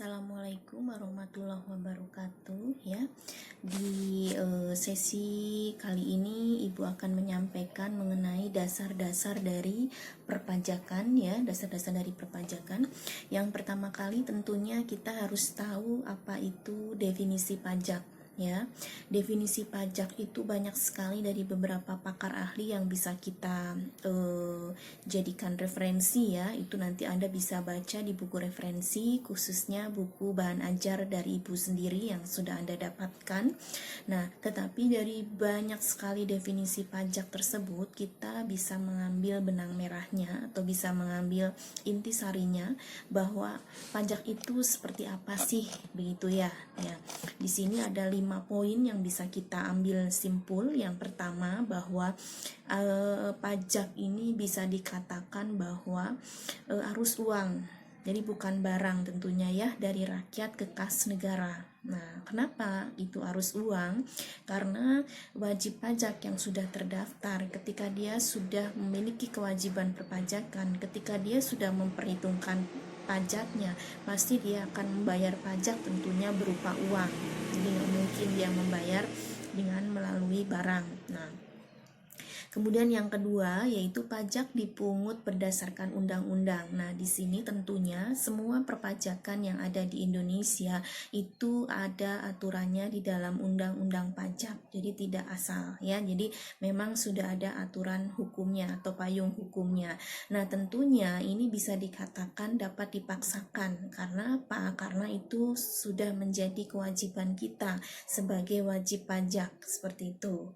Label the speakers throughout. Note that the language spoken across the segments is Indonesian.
Speaker 1: Assalamualaikum warahmatullahi wabarakatuh ya. Di sesi kali ini Ibu akan menyampaikan mengenai dasar-dasar dari perpajakan ya, dasar-dasar dari perpajakan. Yang pertama kali tentunya kita harus tahu apa itu definisi pajak ya. Definisi pajak itu banyak sekali dari beberapa pakar ahli yang bisa kita jadikan referensi ya. Itu nanti Anda bisa baca di buku referensi, khususnya buku bahan ajar dari Ibu sendiri yang sudah Anda dapatkan. Nah, tetapi dari banyak sekali definisi pajak tersebut, kita bisa mengambil benang merahnya atau bisa mengambil intisarinya bahwa pajak itu seperti apa sih, begitu ya. Ya, di sini ada 5 poin yang bisa kita ambil simpul. Yang pertama bahwa pajak ini bisa dikatakan bahwa arus uang, jadi bukan barang tentunya ya, dari rakyat ke kas negara. Nah, kenapa itu arus uang? Karena wajib pajak yang sudah terdaftar, ketika dia sudah memiliki kewajiban perpajakan, ketika dia sudah memperhitungkan pajaknya, pasti dia akan membayar pajak tentunya berupa uang. Jadi nggak mungkin dia membayar dengan melalui barang. Nah, kemudian yang kedua yaitu pajak dipungut berdasarkan undang-undang. Nah, di sini tentunya semua perpajakan yang ada di Indonesia itu ada aturannya di dalam undang-undang pajak. Jadi tidak asal ya. Jadi memang sudah ada aturan hukumnya atau payung hukumnya. Nah, tentunya ini bisa dikatakan dapat dipaksakan. Karena apa? Karena itu sudah menjadi kewajiban kita sebagai wajib pajak, seperti itu.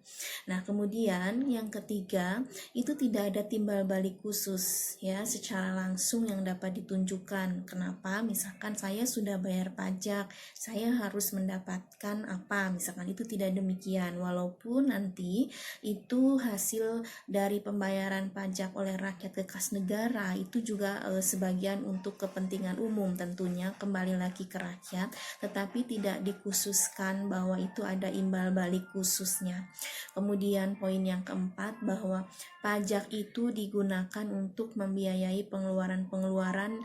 Speaker 1: Nah, kemudian yang ketiga itu tidak ada timbal balik khusus ya secara langsung yang dapat ditunjukkan. Kenapa? Misalkan saya sudah bayar pajak, saya harus mendapatkan apa? Misalkan itu tidak demikian, walaupun nanti itu hasil dari pembayaran pajak oleh rakyat ke kas negara itu juga sebagian untuk kepentingan umum, tentunya kembali lagi ke rakyat, tetapi tidak dikhususkan bahwa itu ada imbal balik khususnya. Kemudian poin yang keempat bahwa pajak itu digunakan untuk membiayai pengeluaran-pengeluaran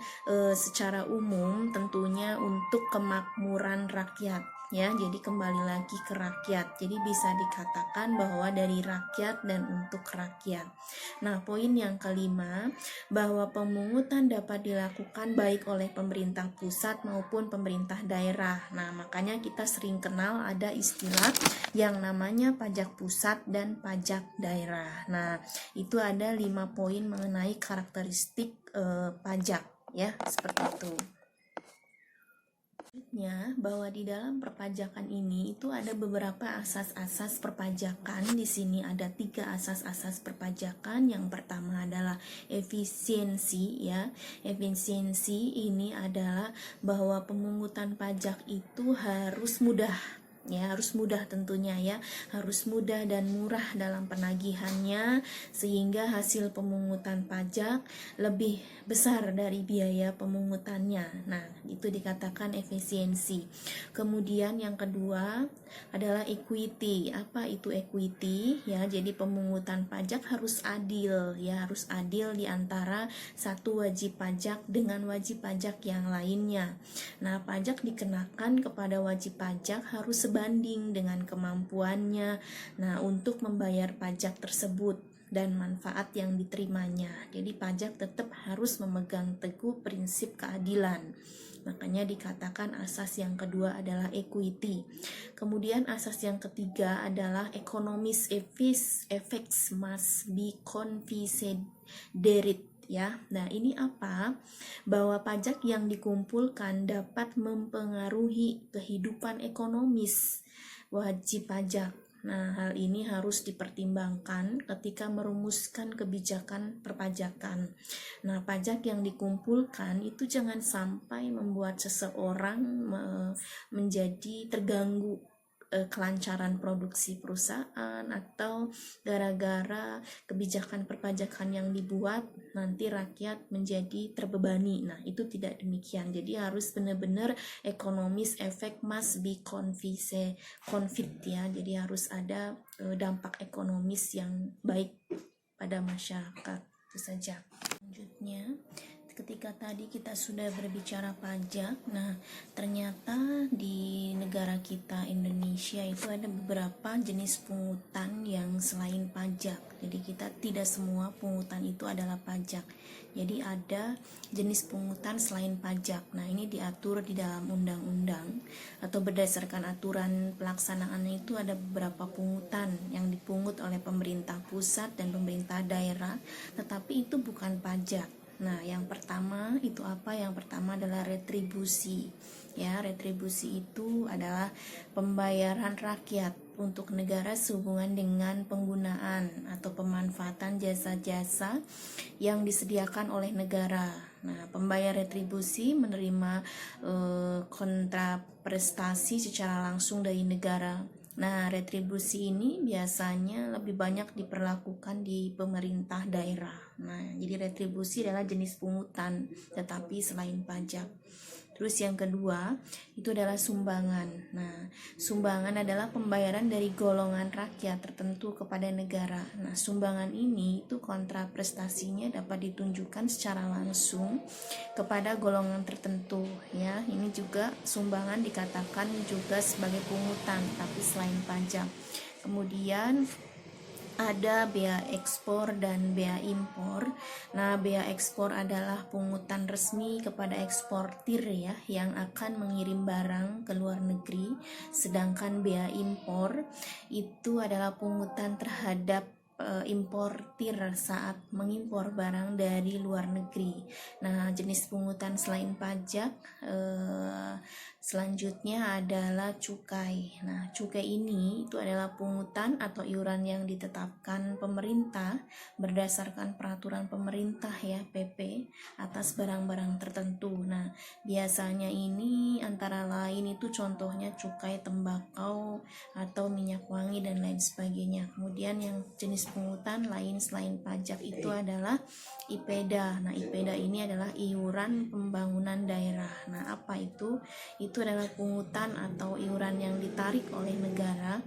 Speaker 1: secara umum, tentunya untuk kemakmuran rakyat ya. Jadi kembali lagi ke rakyat, jadi bisa dikatakan bahwa dari rakyat dan untuk rakyat. Nah, poin yang kelima bahwa pemungutan dapat dilakukan baik oleh pemerintah pusat maupun pemerintah daerah. Nah, makanya kita sering kenal ada istilah yang namanya pajak pusat dan pajak daerah. Nah, itu ada 5 poin mengenai karakteristik pajak ya, seperti itu. Bahwa di dalam perpajakan ini itu ada beberapa asas-asas perpajakan. Di sini ada 3 asas-asas perpajakan. Yang pertama adalah efisiensi ya. Efisiensi ini adalah bahwa pemungutan pajak itu harus mudah ya, harus mudah tentunya ya, harus mudah dan murah dalam penagihannya sehingga hasil pemungutan pajak lebih besar dari biaya pemungutannya. Nah, itu dikatakan efisiensi. Kemudian yang kedua adalah equity. Apa itu equity? Ya, jadi pemungutan pajak harus adil ya, harus adil di antara satu wajib pajak dengan wajib pajak yang lainnya. Nah, pajak dikenakan kepada wajib pajak harus sebanding dengan kemampuannya. Nah, untuk membayar pajak tersebut dan manfaat yang diterimanya. Jadi pajak tetap harus memegang teguh prinsip keadilan. Makanya dikatakan asas yang kedua adalah equity. Kemudian asas yang ketiga adalah economist effects must be considered ya. Nah, ini apa? Bahwa pajak yang dikumpulkan dapat mempengaruhi kehidupan ekonomis wajib pajak. Nah, hal ini harus dipertimbangkan ketika merumuskan kebijakan perpajakan. Nah, pajak yang dikumpulkan itu jangan sampai membuat seseorang menjadi terganggu kelancaran produksi perusahaan, atau gara-gara kebijakan perpajakan yang dibuat nanti rakyat menjadi terbebani. Nah, itu tidak demikian. Jadi harus benar-benar economist effect must be conveyed ya. Jadi harus ada dampak ekonomis yang baik pada masyarakat. Itu saja. Selanjutnya ketika tadi kita sudah berbicara pajak, nah ternyata di negara kita Indonesia itu ada beberapa jenis pungutan yang selain pajak. Jadi kita tidak semua pungutan itu adalah pajak. Jadi ada jenis pungutan selain pajak. Nah ini diatur di dalam undang-undang atau berdasarkan aturan pelaksanaannya itu ada beberapa pungutan yang dipungut oleh pemerintah pusat dan pemerintah daerah, tetapi itu bukan pajak. Nah, yang pertama itu apa? Yang pertama adalah retribusi. Ya, retribusi itu adalah pembayaran rakyat untuk negara sehubungan dengan penggunaan atau pemanfaatan jasa-jasa yang disediakan oleh negara. Nah, pembayar retribusi menerima kontraprestasi secara langsung dari negara. Nah, retribusi ini biasanya lebih banyak diperlakukan di pemerintah daerah. Nah, jadi retribusi adalah jenis pungutan, tetapi selain pajak. Terus yang kedua, itu adalah sumbangan. Nah, sumbangan adalah pembayaran dari golongan rakyat tertentu kepada negara. Nah, sumbangan ini itu kontraprestasinya dapat ditunjukkan secara langsung kepada golongan tertentu, ya. Ini juga sumbangan dikatakan juga sebagai pungutan, tapi selain pajak. Kemudian ada bea ekspor dan bea impor. Nah, bea ekspor adalah pungutan resmi kepada eksportir ya yang akan mengirim barang ke luar negeri, sedangkan bea impor itu adalah pungutan terhadap importir saat mengimpor barang dari luar negeri. Nah, jenis pungutan selain pajak selanjutnya adalah cukai. Nah, cukai ini itu adalah pungutan atau iuran yang ditetapkan pemerintah berdasarkan peraturan pemerintah ya PP atas barang-barang tertentu. Nah, biasanya ini antara lain itu contohnya cukai tembakau atau minyak wangi dan lain sebagainya. Kemudian yang jenis pungutan lain selain pajak itu adalah IPEDA. Nah, IPEDA ini adalah iuran pembangunan daerah. Nah, apa itu? Itu adalah pungutan atau iuran yang ditarik oleh negara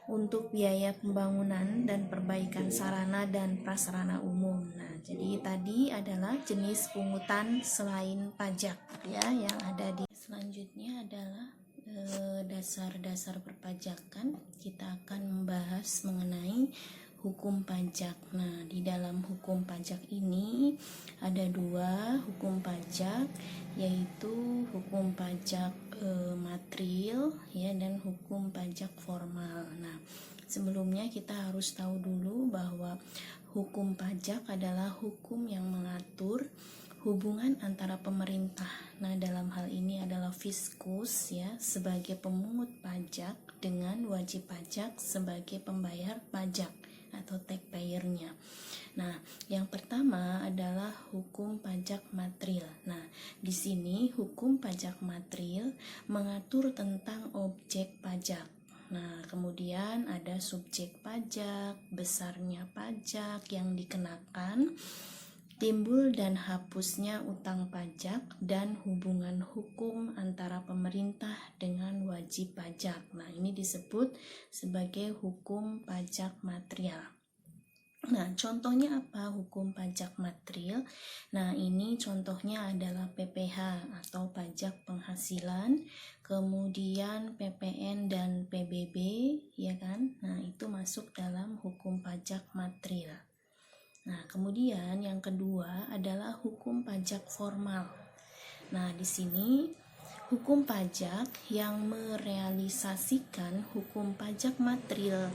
Speaker 1: untuk biaya pembangunan dan perbaikan sarana dan prasarana umum. Nah, jadi tadi adalah jenis pungutan selain pajak ya yang ada di. Selanjutnya adalah dasar-dasar perpajakan. Kita akan membahas mengenai hukum pajak. Nah, di dalam hukum pajak ini ada dua hukum pajak, yaitu hukum pajak material ya dan hukum pajak formal. Nah, sebelumnya kita harus tahu dulu bahwa hukum pajak adalah hukum yang mengatur hubungan antara pemerintah. Nah, dalam hal ini adalah fiskus ya sebagai pemungut pajak dengan wajib pajak sebagai pembayar pajak atau taxpayer-nya. Nah, yang pertama adalah hukum pajak material. Nah, di sini hukum pajak material mengatur tentang objek pajak. Nah, kemudian ada subjek pajak, besarnya pajak yang dikenakan, timbul dan hapusnya utang pajak, dan hubungan hukum antara pemerintah dengan wajib pajak. Nah, ini disebut sebagai hukum pajak material. Nah, contohnya apa hukum pajak material? Nah, ini contohnya adalah PPh atau pajak penghasilan, kemudian PPN dan PBB, ya kan? Nah, itu masuk dalam hukum pajak material. Nah, kemudian yang kedua adalah hukum pajak formal. Nah, di sini hukum pajak yang merealisasikan hukum pajak material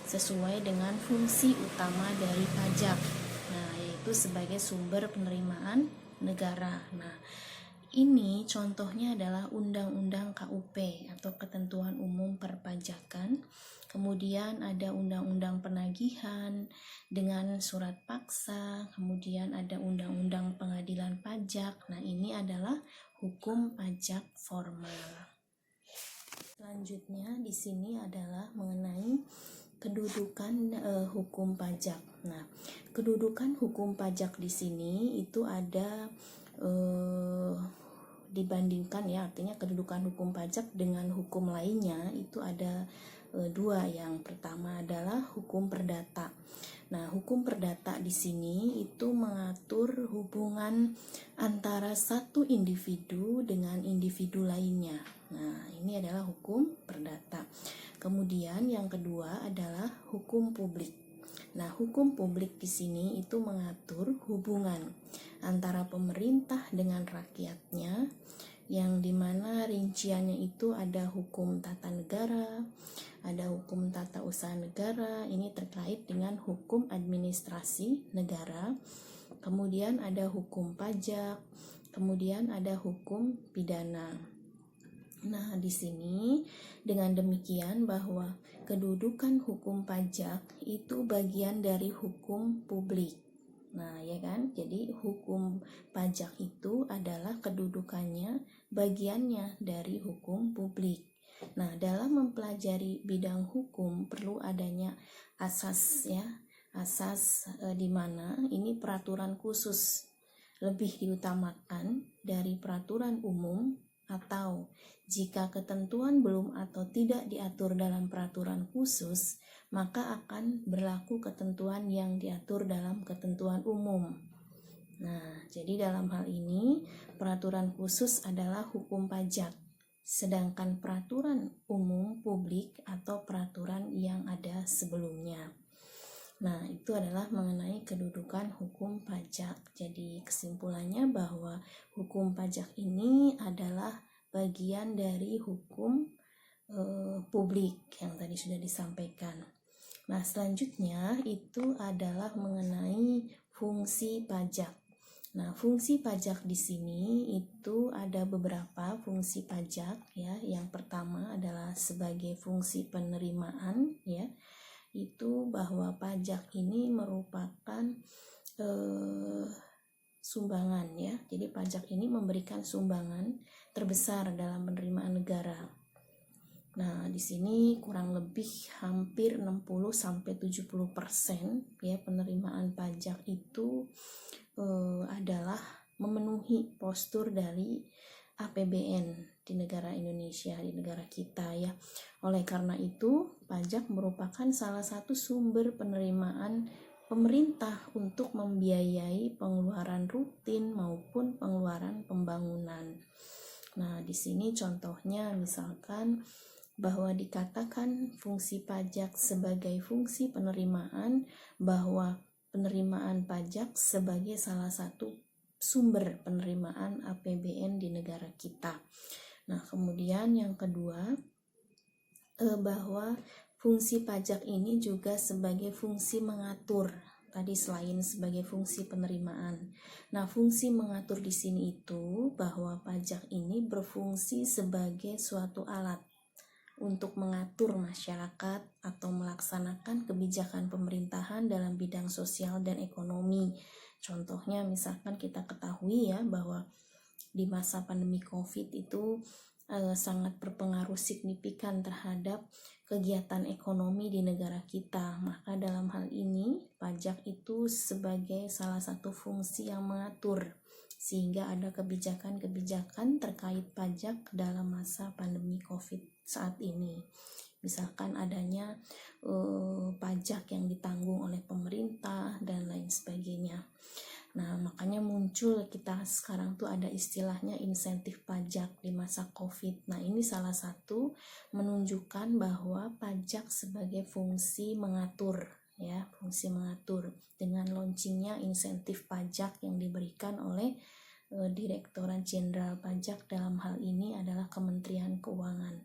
Speaker 1: sesuai dengan fungsi utama dari pajak. Nah, yaitu sebagai sumber penerimaan negara. Nah, ini contohnya adalah Undang-Undang KUP atau Ketentuan Umum Perpajakan. Kemudian ada Undang-Undang Penagihan dengan surat paksa, kemudian ada Undang-Undang Pengadilan Pajak. Nah, ini adalah hukum pajak formal. Selanjutnya di sini adalah mengenai kedudukan hukum pajak. Nah, kedudukan hukum pajak di sini itu ada dibandingkan ya, artinya kedudukan hukum pajak dengan hukum lainnya itu ada dua. Yang pertama adalah hukum perdata. Nah, hukum perdata di sini itu mengatur hubungan antara satu individu dengan individu lainnya. Nah, ini adalah hukum perdata. Kemudian yang kedua adalah hukum publik. Nah, hukum publik di sini itu mengatur hubungan antara pemerintah dengan rakyatnya, yang dimana rinciannya itu ada hukum tata negara, ada hukum tata usaha negara, ini terkait dengan hukum administrasi negara, kemudian ada hukum pajak, kemudian ada hukum pidana. Nah, di sini dengan demikian bahwa kedudukan hukum pajak itu bagian dari hukum publik. Nah, ya kan? Jadi hukum pajak itu adalah kedudukannya, bagiannya dari hukum publik. Nah, dalam mempelajari bidang hukum perlu adanya asas ya, asas di mana ini peraturan khusus lebih diutamakan dari peraturan umum, atau jika ketentuan belum atau tidak diatur dalam peraturan khusus, maka akan berlaku ketentuan yang diatur dalam ketentuan umum. Nah, jadi dalam hal ini peraturan khusus adalah hukum pajak, sedangkan peraturan umum publik atau peraturan yang ada sebelumnya. Nah, itu adalah mengenai kedudukan hukum pajak. Jadi kesimpulannya bahwa hukum pajak ini adalah bagian dari hukum publik yang tadi sudah disampaikan. Nah, selanjutnya itu adalah mengenai fungsi pajak. Nah, fungsi pajak di sini itu ada beberapa fungsi pajak ya. Yang pertama adalah sebagai fungsi penerimaan ya. Itu bahwa pajak ini merupakan sumbangan ya. Jadi pajak ini memberikan sumbangan terbesar dalam penerimaan negara. Nah, di sini kurang lebih hampir 60-70% ya penerimaan pajak itu adalah memenuhi postur dari APBN di negara Indonesia, di negara kita ya. Oleh karena itu, pajak merupakan salah satu sumber penerimaan pemerintah untuk membiayai pengeluaran rutin maupun pengeluaran pembangunan. Nah, di sini contohnya misalkan bahwa dikatakan fungsi pajak sebagai fungsi penerimaan, bahwa penerimaan pajak sebagai salah satu sumber penerimaan APBN di negara kita. Nah, kemudian yang kedua, bahwa fungsi pajak ini juga sebagai fungsi mengatur. Tadi selain sebagai fungsi penerimaan. Nah, fungsi mengatur di sini itu bahwa pajak ini berfungsi sebagai suatu alat untuk mengatur masyarakat atau melaksanakan kebijakan pemerintahan dalam bidang sosial dan ekonomi. Contohnya misalkan kita ketahui ya bahwa di masa pandemi COVID itu sangat berpengaruh signifikan terhadap kegiatan ekonomi di negara kita. Maka dalam hal ini pajak itu sebagai salah satu fungsi yang mengatur sehingga ada kebijakan-kebijakan terkait pajak dalam masa pandemi COVID saat ini. Misalkan adanya pajak yang ditanggung oleh pemerintah dan lain sebagainya. Nah, makanya muncul kita sekarang tuh ada istilahnya insentif pajak di masa COVID. Nah, ini salah satu menunjukkan bahwa pajak sebagai fungsi mengatur ya, fungsi mengatur dengan launchingnya insentif pajak yang diberikan oleh Direktorat Jenderal Pajak, dalam hal ini adalah Kementerian Keuangan.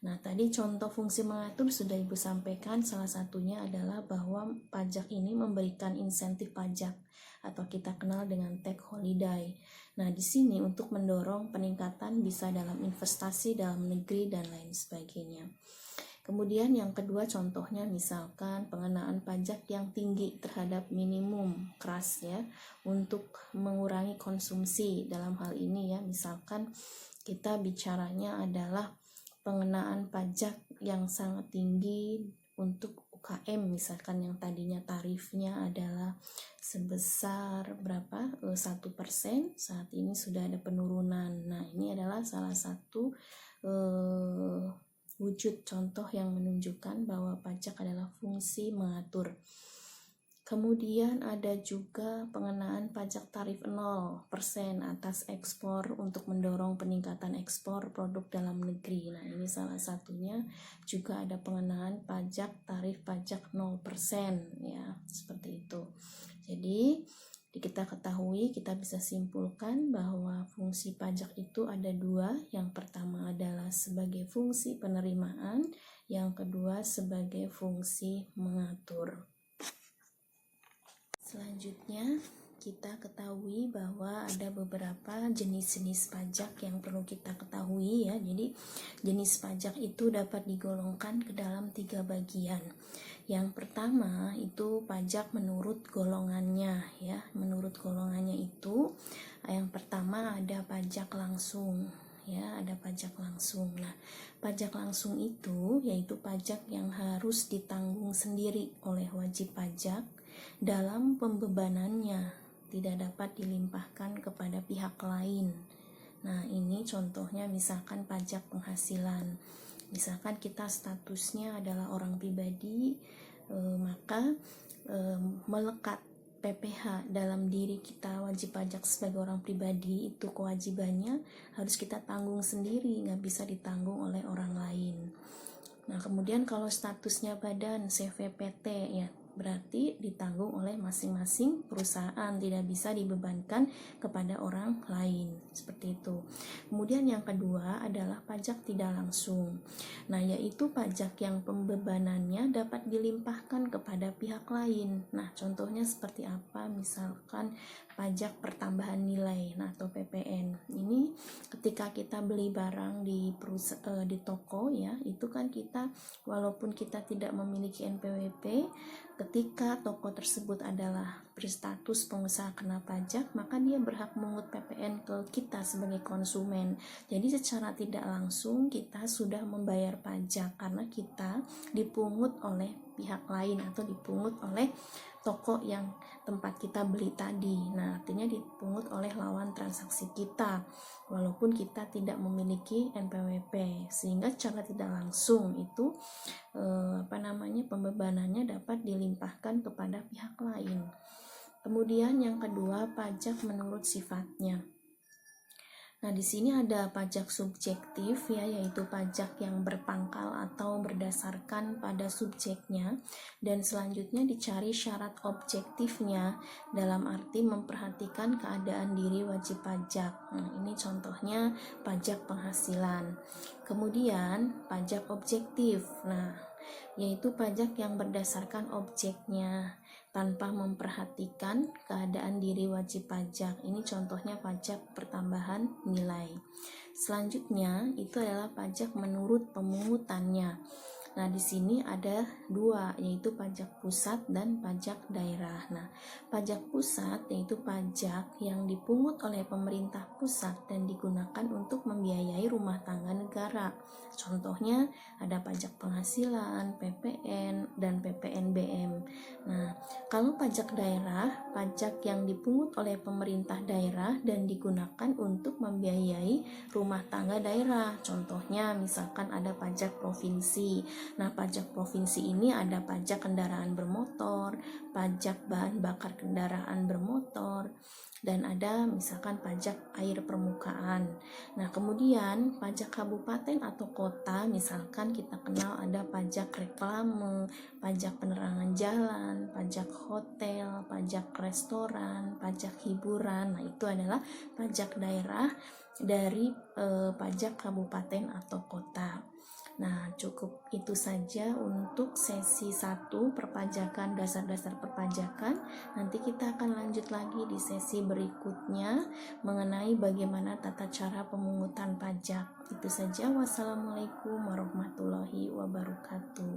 Speaker 1: Nah, tadi contoh fungsi mengatur sudah Ibu sampaikan, salah satunya adalah bahwa pajak ini memberikan insentif pajak atau kita kenal dengan tax holiday. Nah, di sini untuk mendorong peningkatan bisa dalam investasi dalam negeri dan lain sebagainya. Kemudian yang kedua contohnya misalkan pengenaan pajak yang tinggi terhadap minimum keras ya, untuk mengurangi konsumsi. Dalam hal ini ya, misalkan kita bicaranya adalah pengenaan pajak yang sangat tinggi untuk UKM, misalkan yang tadinya tarifnya adalah sebesar berapa 1%, saat ini sudah ada penurunan. Nah, ini adalah salah satu wujud contoh yang menunjukkan bahwa pajak adalah fungsi mengatur. Kemudian ada juga pengenaan pajak tarif 0% atas ekspor untuk mendorong peningkatan ekspor produk dalam negeri. Nah, ini salah satunya juga ada pengenaan pajak tarif pajak 0% ya, seperti itu. Jadi, kita ketahui, kita bisa simpulkan bahwa fungsi pajak itu ada dua. Yang pertama adalah sebagai fungsi penerimaan, yang kedua sebagai fungsi mengatur. Selanjutnya, kita ketahui bahwa ada beberapa jenis-jenis pajak yang perlu kita ketahui ya. Jadi, jenis pajak itu dapat digolongkan ke dalam 3 bagian. Yang pertama itu pajak menurut golongannya ya. Menurut golongannya itu yang pertama ada pajak langsung ya, ada pajak langsung. Nah, pajak langsung itu yaitu pajak yang harus ditanggung sendiri oleh wajib pajak dalam pembebanannya, tidak dapat dilimpahkan kepada pihak lain. Nah, ini contohnya misalkan pajak penghasilan. Misalkan kita statusnya adalah orang pribadi, maka melekat PPh dalam diri kita wajib pajak sebagai orang pribadi, itu kewajibannya harus kita tanggung sendiri, nggak bisa ditanggung oleh orang lain. Nah, kemudian kalau statusnya badan CVPT ya, berarti ditanggung oleh masing-masing perusahaan, tidak bisa dibebankan kepada orang lain, seperti itu. Kemudian yang kedua adalah pajak tidak langsung. Nah, yaitu pajak yang pembebanannya dapat dilimpahkan kepada pihak lain. Nah, contohnya seperti apa? Misalkan pajak pertambahan nilai, nah, atau PPN. Ini ketika kita beli barang di toko ya, itu kan kita walaupun kita tidak memiliki NPWP, ketika toko tersebut adalah berstatus pengusaha kena pajak, maka dia berhak mengungut PPN ke kita sebagai konsumen. Jadi secara tidak langsung kita sudah membayar pajak karena kita dipungut oleh pihak lain atau dipungut oleh toko yang tempat kita beli tadi. Nah, artinya dipungut oleh lawan transaksi kita walaupun kita tidak memiliki NPWP, sehingga secara tidak langsung itu pembebanannya dapat dilimpahkan kepada pihak lain. Kemudian yang kedua, pajak menurut sifatnya. Nah, di sini ada pajak subjektif ya, yaitu pajak yang berpangkal atau berdasarkan pada subjeknya, dan selanjutnya dicari syarat objektifnya dalam arti memperhatikan keadaan diri wajib pajak. Nah, ini contohnya pajak penghasilan. Kemudian pajak objektif. Nah, yaitu pajak yang berdasarkan objeknya tanpa memperhatikan keadaan diri wajib pajak. Ini contohnya pajak pertambahan nilai. Selanjutnya itu adalah pajak menurut pemungutannya. Nah, di sini ada dua, yaitu pajak pusat dan pajak daerah. Nah, pajak pusat yaitu pajak yang dipungut oleh pemerintah pusat dan digunakan untuk membiayai rumah tangga negara. Contohnya ada pajak penghasilan, PPN, dan PPNBM. Nah, kalau pajak daerah, pajak yang dipungut oleh pemerintah daerah dan digunakan untuk membiayai rumah tangga daerah. Contohnya misalkan ada pajak provinsi. Nah, pajak provinsi ini ada pajak kendaraan bermotor, pajak bahan bakar kendaraan bermotor, dan ada misalkan pajak air permukaan. Nah, kemudian pajak kabupaten atau kota, misalkan kita kenal ada pajak reklame, pajak penerangan jalan, pajak hotel, pajak restoran, pajak hiburan. Nah, itu adalah pajak daerah dari pajak kabupaten atau kota. Nah, cukup itu saja untuk sesi 1 perpajakan, dasar-dasar perpajakan. Nanti kita akan lanjut lagi di sesi berikutnya mengenai bagaimana tata cara pemungutan pajak. Itu saja. Wassalamualaikum warahmatullahi wabarakatuh.